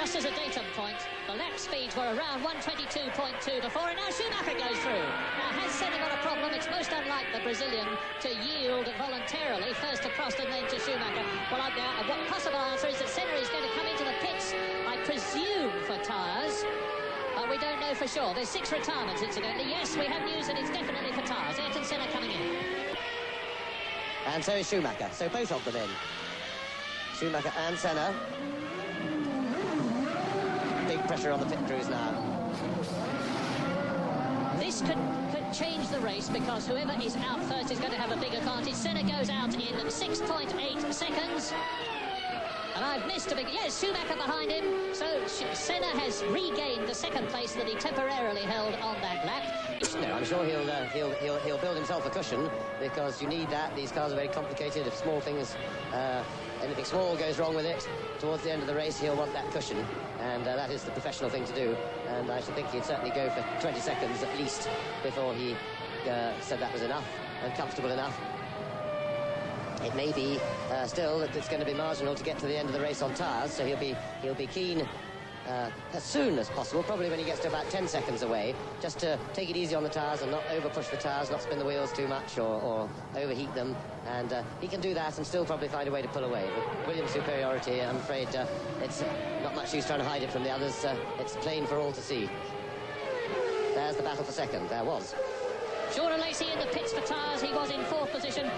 just as a datum point, the lap speeds were around 122.2 before, and now Schumacher goes through. Now, has Senna got a problem? It's most unlike the Brazilian to yield voluntarily, first to Prost and then to Schumacher. Well, what possible answer is that Senna is going to come into the pits, I presume, for tyres. We don't know for sure. There's 6 retirements, incidentally. Yes, we have news that it's definitely for tyres. Ayrton Senna coming in. And so is Schumacher. So both of them in. Schumacher and Senna. Big pressure on the pit crews now. This could change the race, because whoever is out first is going to have a big advantage. Senna goes out in 6.8 seconds. And I've missed a big... Yes, Schumacher behind him. So Senna has regained the second place that he temporarily held on that lap. No, I'm sure he'll build himself a cushion, because you need that. These cars are very complicated. If small things, anything small goes wrong with it, towards the end of the race, he'll want that cushion. And that is the professional thing to do. And I should think he'd certainly go for 20 seconds at least before he said that was enough and comfortable enough. It may be still that it's going to be marginal to get to the end of the race on tyres, so he'll be keen as soon as possible, probably when he gets to about 10 seconds away, just to take it easy on the tyres and not over-push the tyres, not spin the wheels too much or overheat them, and he can do that and still probably find a way to pull away. But Williams' superiority, I'm afraid, it's not much use trying to hide it from the others. It's plain for all to see. There's the battle for second. There was. Jordan Lacey in the pits for tyres. He was in 4th position.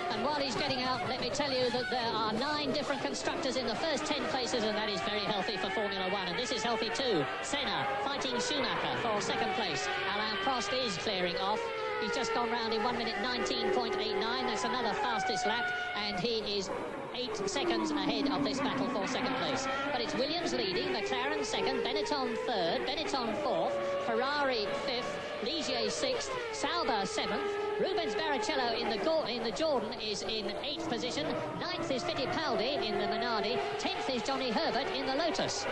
And while he's getting out, let me tell you that there are 9 different constructors in the first 10 places, and that is very healthy for Formula 1. And this is healthy too. Senna fighting Schumacher for 2nd place. Alain Prost is clearing off. He's just gone round in 1 minute 19.89. That's another fastest lap, and he is 8 seconds ahead of this battle for 2nd place. But it's Williams leading, McLaren 2nd, Benetton 3rd, Benetton 4th, Ferrari 5th, Ligier 6th, Sauber 7th. Rubens Barrichello in the Jordan is in 8th position. 9th is Fittipaldi in the Minardi. 10th is Johnny Herbert in the Lotus.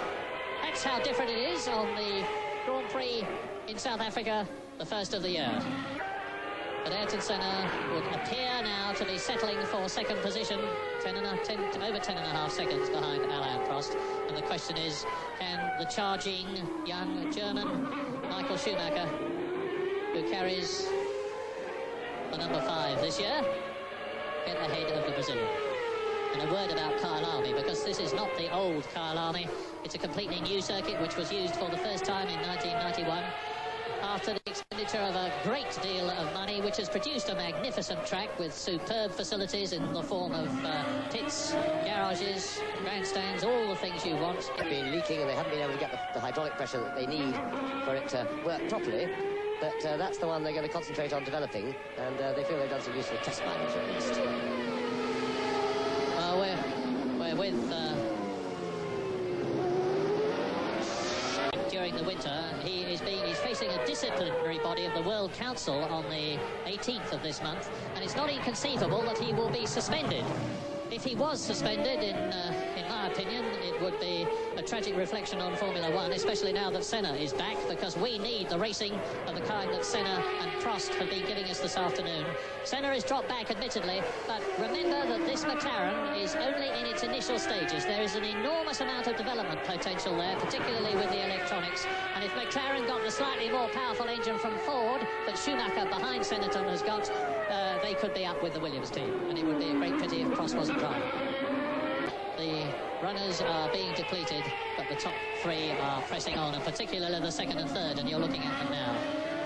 That's how different it is on the Grand Prix in South Africa, the first of the year. But Ayrton Senna would appear now to be settling for 2nd position, over 10.5 seconds behind Alain Prost. And the question is, can the charging young German Michael Schumacher, who carries the number 5 this year, get ahead of the Brazilian? And a word about Kyalami, because this is not the old Kyalami. It's a completely new circuit which was used for the first time in 1991. After the expenditure of a great deal of money, which has produced a magnificent track with superb facilities in the form of pits, garages, grandstands, all the things you want. They've been leaking and they haven't been able to get the hydraulic pressure that they need for it to work properly. But that's the one they're going to concentrate on developing, and they feel they've done some useful test mileage at least. We're with... during the winter, he's facing a disciplinary body of the World Council on the 18th of this month, and it's not inconceivable that he will be suspended. If he was suspended, in my opinion, it would be a tragic reflection on Formula 1, especially now that Senna is back, because we need the racing of the kind that Senna and Prost have been giving us this afternoon. Senna is dropped back, admittedly, but remember that this McLaren is only in its initial stages. There is an enormous amount of development potential there, particularly with the electronics, and if McLaren got the slightly more powerful engine from Ford that Schumacher behind Senetton has got, they could be up with the Williams team, and it would be a great pity if Prost wasn't driving. The runners are being depleted, but the top 3 are pressing on, and particularly the 2nd and 3rd, and you're looking at them now.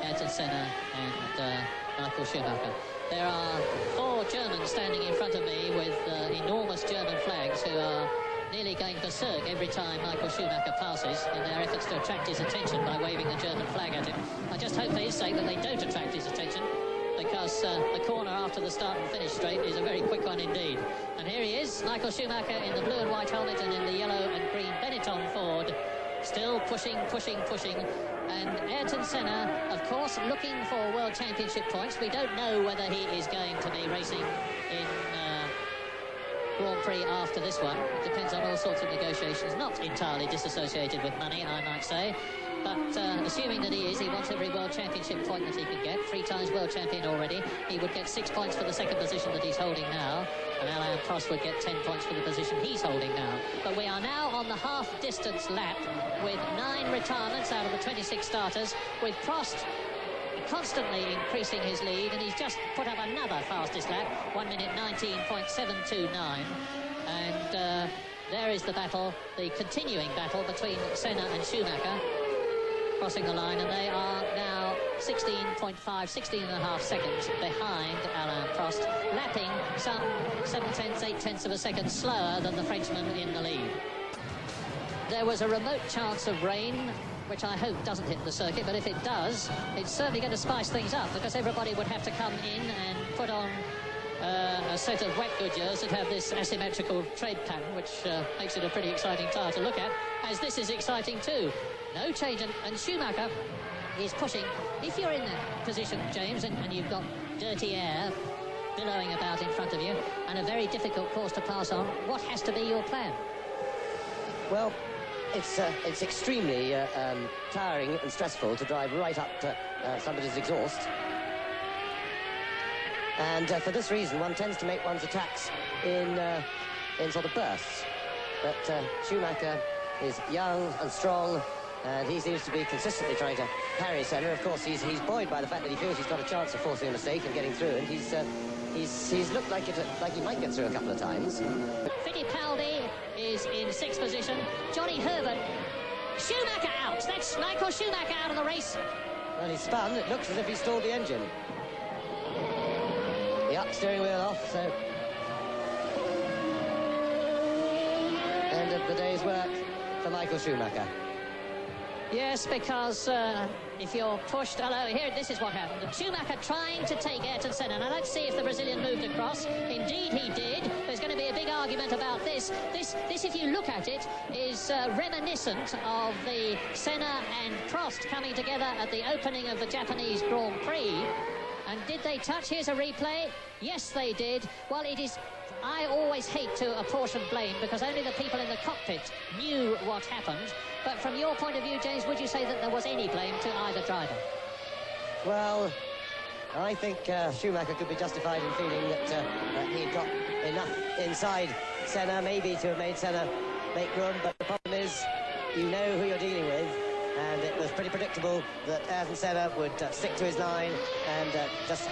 Ayrton Senna and Michael Schumacher. There are 4 Germans standing in front of me with enormous German flags who are nearly going berserk every time Michael Schumacher passes in their efforts to attract his attention by waving the German flag at him. I just hope for his sake that they don't attract his attention, because the corner after the start and finish straight is a very quick one indeed. And here he is, Michael Schumacher in the blue and white helmet and in the yellow and green Benetton Ford, still pushing. And Ayrton Senna, of course, looking for World Championship points. We don't know whether he is going to be racing in Grand Prix after this one. It depends on all sorts of negotiations, not entirely disassociated with money, I might say. But assuming that he is, he wants every World Championship point that he can get. 3 times World Champion already. He would get 6 points for the second position that he's holding now. And Alain Prost would get 10 points for the position he's holding now. But we are now on the half-distance lap with 9 retirements out of the 26 starters, with Prost constantly increasing his lead, and he's just put up another fastest lap, 1 minute 19.729. And there is the battle, the continuing battle between Senna and Schumacher, crossing the line, and they are now 16 and a half seconds behind Alain Prost, lapping some 8 tenths of a second slower than the Frenchman in the lead. There was a remote chance of rain, which I hope doesn't hit the circuit, but if it does, it's certainly going to spice things up, because everybody would have to come in and put on a set of wet Goodyears that have this asymmetrical tread pattern, which makes it a pretty exciting tyre to look at, as this is exciting too. No change, and Schumacher is pushing. If you're in that position, James, and you've got dirty air billowing about in front of you, and a very difficult course to pass on, what has to be your plan? Well, it's extremely tiring and stressful to drive right up to somebody's exhaust. And for this reason, one tends to make one's attacks in sort of bursts. But Schumacher is young and strong, and he seems to be consistently trying to parry Senna. Of course, he's buoyed by the fact that he feels he's got a chance of forcing a mistake and getting through, and he's looked like he might get through a couple of times. Fittipaldi is in 6th position. Johnny Herbert. Schumacher out. That's Michael Schumacher out of the race. Well, he's spun. It looks as if he stalled the engine. The up steering wheel off, so end of the day's work for Michael Schumacher. Yes, because if you're pushed... Hello, here, this is what happened. Schumacher trying to take Ayrton Senna. Now, let's see if the Brazilian moved across. Indeed, he did. There's going to be a big argument about this. This, if you look at it, is reminiscent of the Senna and Prost coming together at the opening of the Japanese Grand Prix. And did they touch? Here's a replay. Yes, they did. Well, it is... I always hate to apportion blame, because only the people in the cockpit knew what happened. But from your point of view, James, would you say that there was any blame to either driver? Well, I think Schumacher could be justified in feeling that he'd got enough inside Senna, maybe to have made Senna make room. But the problem is, you know who you're dealing with, and it was pretty predictable that Ayrton Senna would stick to his line and just...